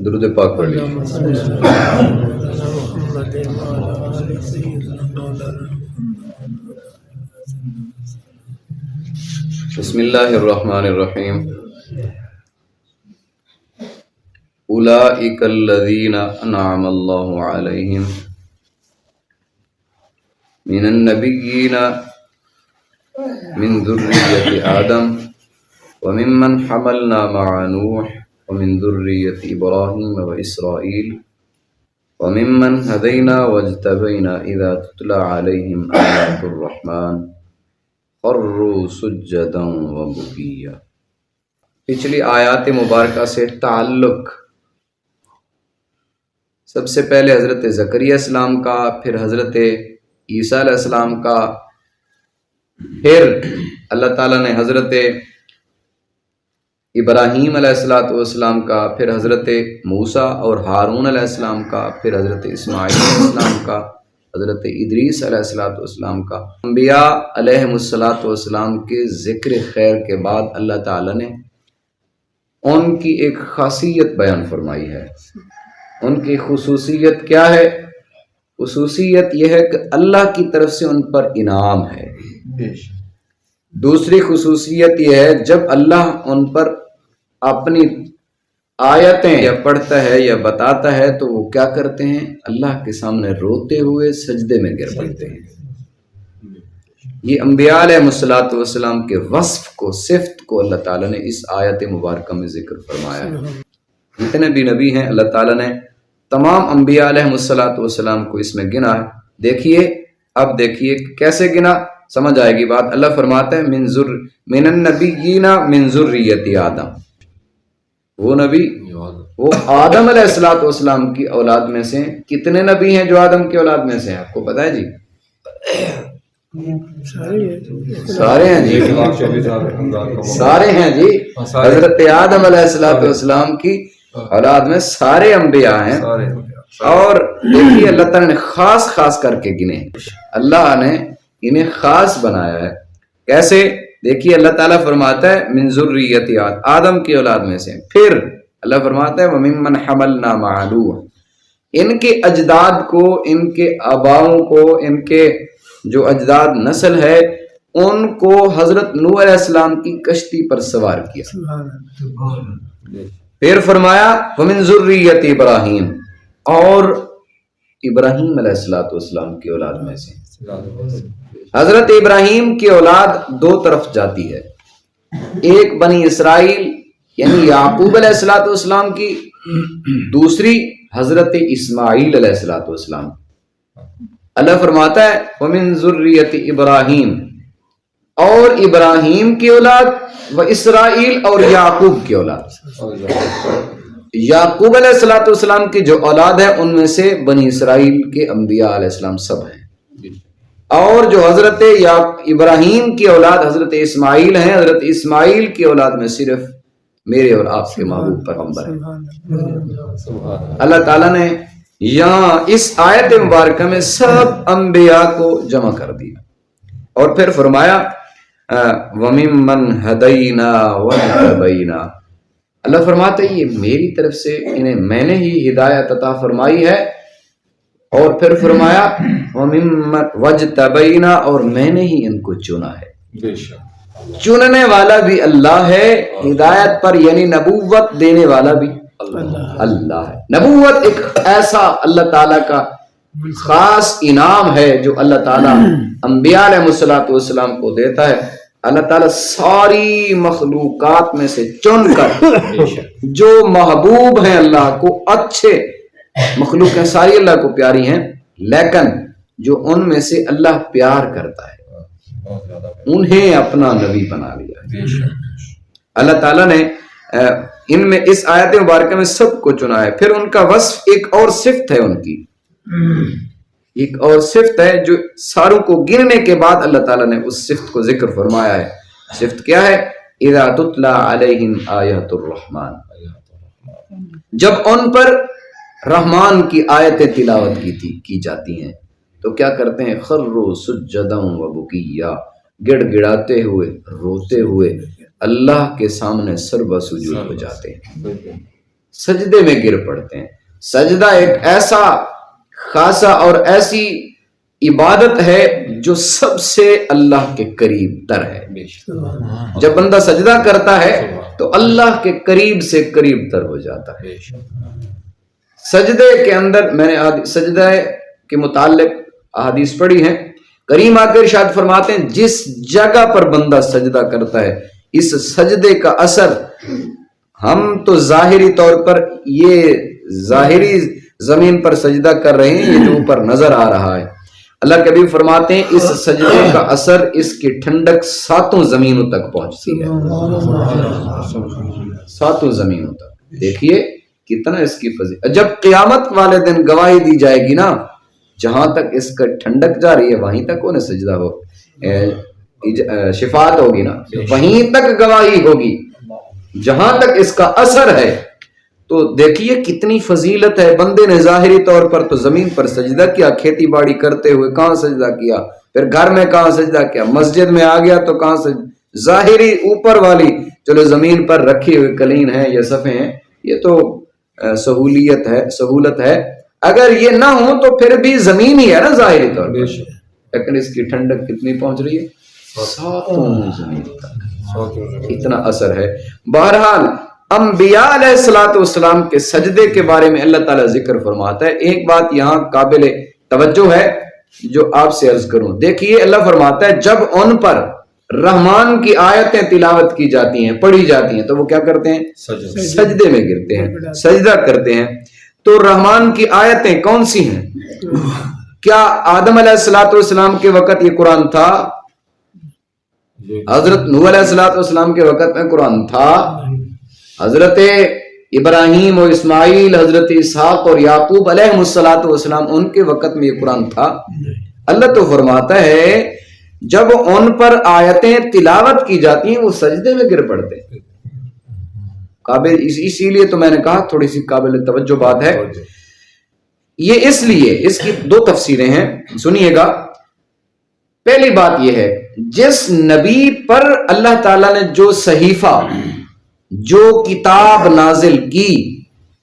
درود پاک پڑھ لیجیے۔ بسم اللہ الرحمن الرحیم۔ اولئک الذین انعم اللہ علیہم من النبیین من ذریۃ آدم وممن حملنا مع نوح ومن ذریۃ ابراہیم واسرائیل وممن ہدینا واجتبینا اذا تتلی علیہم آیات الرحمن خروا سجدا وبکیا۔ پچھلی آیات مبارکہ سے تعلق سب سے پہلے حضرت زکریا السلام کا، پھر حضرت عیسیٰ علیہ السلام کا، پھر اللہ تعالیٰ نے حضرت ابراہیم علیہ السلام کا، پھر حضرت موسیٰ اور ہارون علیہ السلام کا، پھر حضرت اسماعیل علیہ السلام کا، حضرت ادریس علیہ السلام کا۔ انبیاء علیہ السلام کے ذکر خیر کے بعد اللہ تعالیٰ نے ان کی ایک خاصیت بیان فرمائی ہے۔ ان کی خصوصیت کیا ہے؟ خصوصیت یہ ہے کہ اللہ کی طرف سے ان پر انعام ہے۔ دوسری خصوصیت یہ ہے جب اللہ ان پر اپنی آیتیں یا پڑھتا ہے یا بتاتا ہے تو وہ کیا کرتے ہیں؟ اللہ کے سامنے روتے ہوئے سجدے میں گر پڑتے ہیں۔ یہ انبیاء علیہ السلام کے وصف کو، صفت کو اللہ تعالیٰ نے اس آیت مبارکہ میں ذکر فرمایا ہے۔ جتنے بھی نبی ہیں اللہ تعالیٰ نے تمام انبیاء علیہ السلام کو اس میں گنا ہے۔ دیکھیے، اب دیکھیے کیسے گنا، سمجھ آئے گی بات۔ اللہ فرماتا ہے من النبیین من ذریۃ آدم، وہ نبی وہ آدم علیہ السلام کی اولاد میں سے۔ کتنے نبی ہیں جو آدم کی اولاد میں سے ہیں؟ آپ کو پتہ ہے جی؟ سارے ہیں جی، سارے ہیں جی۔ حضرت آدم علیہ السلام کی اولاد میں سارے انبیاء ہیں۔ اور دیکھیے اللہ تعالیٰ نے خاص خاص کر کے گنے، اللہ نے انہیں خاص بنایا ہے۔ کیسے؟ دیکھیے اللہ تعالیٰ فرماتا ہے من ذریۃ آدم کی اولاد میں سے، پھر اللہ فرماتا ہے وممن حملنا مع نوح، ان کے اجداد کو، ان کے آباؤں کو، ان کے جو اجداد نسل ہے ان کو حضرت نوح علیہ السلام کی کشتی پر سوار کیا۔ پھر فرمایا ومن ذریۃ ابراہیم، اور ابراہیم علیہ السلام کی اولاد میں سے۔ حضرت ابراہیم کی اولاد دو طرف جاتی ہے، ایک بنی اسرائیل یعنی یعقوب علیہ السلام کی، دوسری حضرت اسماعیل علیہ السلام۔ اللہ فرماتا ہے ومن ذریۃ ابراہیم، اور ابراہیم کی اولاد، و اسرائیل، اور یعقوب کی اولاد۔ یعقوب علیہ السلام کی جو اولاد ہے ان میں سے بنی اسرائیل کے انبیاء علیہ السلام سب ہیں، اور جو حضرت ابراہیم کی اولاد حضرت اسماعیل ہیں، حضرت اسماعیل کی اولاد میں صرف میرے اور آپ کے محبوب پیغمبر ہیں۔ اللہ تعالیٰ نے یہاں اس آیت مبارکہ میں سب انبیاء کو جمع کر دیا، اور پھر فرمایا وَمِمَّنْ هَدَيْنَا وَاجْتَبَيْنَا۔ اللہ فرماتا ہے یہ میری طرف سے انہیں میں نے ہی ہدایت عطا فرمائی ہے، اور پھر فرمایا وَمِمَّنْ وَاجْتَبَيْنَا، اور میں نے ہی ان کو چنا ہے۔ چننے والا بھی اللہ ہے، ہدایت پر یعنی نبوت دینے والا بھی اللہ ہے۔ نبوت ایک ایسا اللہ تعالیٰ کا خاص انعام ہے جو اللہ تعالیٰ انبیاء علیہ السلام کو دیتا ہے۔ اللہ تعالیٰ ساری مخلوقات میں سے چن کر جو محبوب ہیں اللہ کو، اچھے مخلوق ہیں ساری اللہ کو پیاری ہیں، لیکن جو ان میں سے اللہ پیار کرتا ہے انہیں اپنا نبی بنا لیا۔ اللہ تعالیٰ نے ان میں اس آیت مبارکہ میں سب کو چنا ہے۔ پھر ان کا وصف ایک اور صفت ہے، ان کی ایک اور صفت ہے جو ساروں کو گننے کے بعد اللہ تعالیٰ نے اس صفت کو ذکر فرمایا ہے۔ صفت کیا ہے؟ اذا تتلی علیہم آیات الرحمن، جب ان پر رحمان کی آیتیں تلاوت کی جاتی ہیں تو کیا کرتے ہیں؟ خروا سجدا وبکیا، گڑ گڑاتے ہوئے، روتے ہوئے اللہ کے سامنے سربہ سجود ہو جاتے ہیں۔ سجدے میں گر پڑتے ہیں. سجدہ ایک ایسا خاصا اور ایسی عبادت ہے جو سب سے اللہ کے قریب تر ہے. جب بندہ سجدہ کرتا ہے تو اللہ کے قریب سے قریب تر ہو جاتا ہے. سجدے کے اندر میں نے سجدہ کے متعلق احادیث پڑھی ہیں. کریم آ کے ارشاد فرماتے ہیں جس جگہ پر بندہ سجدہ کرتا ہے اس سجدے کا اثر ہم تو ظاہری طور پر یہ ظاہری زمین پر سجدہ کر رہے ہیں یہ جو اوپر نظر آ رہا ہے. اللہ کے حبیب فرماتے ہیں اس سجدے کا اثر اس کی ٹھنڈک 7 زمینوں تک پہنچتی ہے. 7 زمینوں تک. دیکھیے کتنا اس کی فضیلت. جب قیامت والے دن گواہی دی جائے گی نا جہاں تک اس کا ٹھنڈک جا رہی ہے وہیں تک انہیں سجدہ ہو شفاعت ہوگی نا وہیں تک گواہی ہوگی جہاں تک اس کا اثر ہے. تو دیکھیے کتنی فضیلت ہے. بندے نے ظاہری طور پر تو زمین پر سجدہ کیا, کھیتی باڑی کرتے ہوئے کہاں سجدہ کیا, پھر گھر میں کہاں سجدہ کیا, مسجد میں آ گیا تو کہاں سجدہ. ظاہری اوپر والی چلو زمین پر رکھی ہوئے قلین ہیں یا صفحے ہیں یہ تو سہولت ہے. اگر یہ نہ ہو تو پھر بھی زمین ہی ہے نا ظاہری طور پر, لیکن اس کی ٹھنڈک کتنی پہنچ رہی ہے 7 زمین تک. اتنا اثر ہے. بہرحال انبیاء علیہ الصلوۃ والسلام کے سجدے کے بارے میں اللہ تعالیٰ ذکر فرماتا ہے. ایک بات یہاں قابل توجہ ہے جو آپ سے عرض کروں. دیکھیے اللہ فرماتا ہے جب ان پر رحمان کی آیتیں تلاوت کی جاتی ہیں پڑھی جاتی ہیں تو وہ کیا کرتے ہیں سجدے میں گرتے ہیں سجدہ کرتے ہیں. تو رحمان کی آیتیں کون سی ہیں؟ کیا آدم علیہ الصلوۃ والسلام کے وقت یہ قرآن تھا؟ حضرت نوح علیہ الصلوۃ والسلام کے وقت میں قرآن تھا؟ حضرت ابراہیم اور اسماعیل حضرت اسحاق اور یعقوب علیہ الصلوۃ والسلام ان کے وقت میں یہ قرآن تھا؟ اللہ تو فرماتا ہے جب ان پر آیتیں تلاوت کی جاتی ہیں وہ سجدے میں گر پڑتے ہیں. قابل اسی لیے تو میں نے کہا تھوڑی سی قابل توجہ بات ہے. یہ اس لیے اس کی 2 تفسیریں ہیں سنیے گا. پہلی بات یہ ہے جس نبی پر اللہ تعالیٰ نے جو صحیفہ جو کتاب نازل کی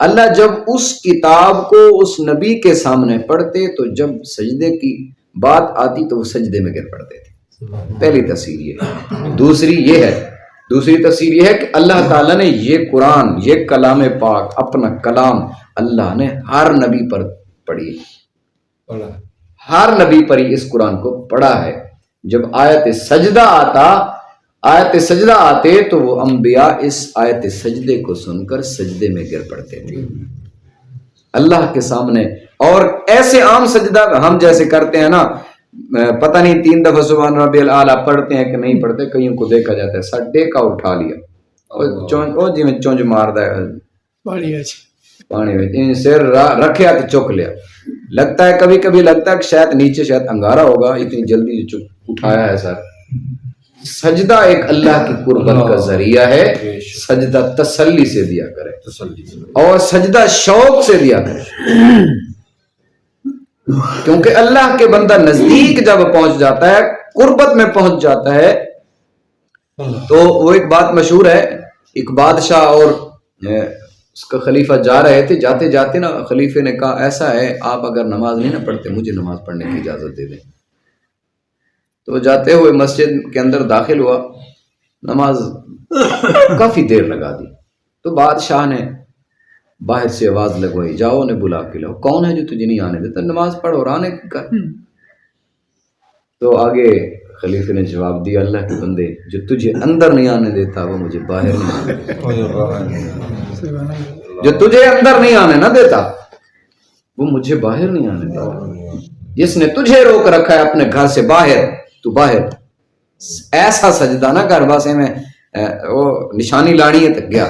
اللہ جب اس کتاب کو اس نبی کے سامنے پڑھتے تو جب سجدے کی بات آتی تو وہ سجدے میں گر پڑتے تھے. پہلی تفسیر یہ ہے. دوسری تفسیر یہ ہے کہ اللہ تعالیٰ نے یہ قرآن یہ کلام پاک اپنا کلام اللہ نے ہر نبی پر پڑھی ہر نبی پر ہی اس قرآن کو پڑھا ہے. جب آیت سجدہ آتے تو وہ انبیاء اس آیت سجدے کو سن کر سجدے میں گر پڑتے تھے اللہ کے سامنے. اور ایسے عام سجدہ ہم جیسے کرتے ہیں نا پتہ نہیں 3 دفعہ سبحان ربی الاعلیٰ پڑھتے ہیں کہ نہیں پڑھتے. کئیوں کو دیکھا جاتا ہے سڈے کا اٹھا لیا جی میں چونج ماردا ہے پانی میں سر رکھیا تو چک لیا. لگتا ہے کبھی کبھی لگتا ہے کہ شاید نیچے شاید انگارا ہوگا اتنی جلدی اٹھایا ہے سر. سجدہ ایک اللہ کی قربت کا ذریعہ ہے. سجدہ تسلی سے دیا کرے اور سجدہ شوق سے دیا کرے کیونکہ اللہ کے بندہ نزدیک جب پہنچ جاتا ہے قربت میں پہنچ جاتا ہے تو وہ ایک بات مشہور ہے. ایک بادشاہ اور اس کا خلیفہ جا رہے تھے. جاتے جاتے نا خلیفے نے کہا ایسا ہے آپ اگر نماز نہیں نہ پڑھتے مجھے نماز پڑھنے کی اجازت دے دیں. تو جاتے ہوئے مسجد کے اندر داخل ہوا نماز کافی دیر لگا دی. تو بادشاہ نے باہر سے آواز لگوائی جاؤ نے بلا کے لاؤ. کون ہے جو تجھے نہیں آنے دیتا؟ نماز پڑھ اور آنے کر. تو آگے خلیفے نے جواب دیا اللہ کے بندے جو تجھے اندر نہیں آنے دیتا وہ مجھے باہر نہیں آنے دیتا. جو تجھے اندر نہیں آنے نہ دیتا وہ مجھے باہر نہیں آنے دیتا. جس نے تجھے روک رکھا ہے اپنے گھر سے باہر تو باہر. ایسا سجدہ نہ کر بس میں وہ نشانی لانی ہے تک گیا.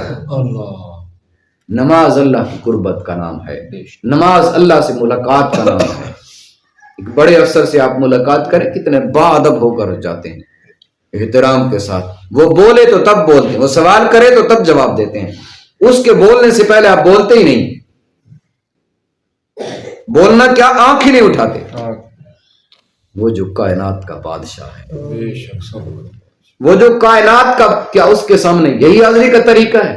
نماز اللہ کی قربت کا نام ہے. نماز اللہ سے ملاقات کا نام ہے. ایک بڑے افسر سے آپ ملاقات کریں کتنے باادب ہو کر جاتے ہیں احترام کے ساتھ. وہ بولے تو تب بولتے ہیں, وہ سوال کرے تو تب جواب دیتے ہیں. اس کے بولنے سے پہلے آپ بولتے ہی نہیں. بولنا کیا آنکھ ہی نہیں اٹھاتے. وہ جو کائنات کا بادشاہ ہے وہ جو کائنات کا کیا اس کے سامنے یہی حاضری کا طریقہ ہے.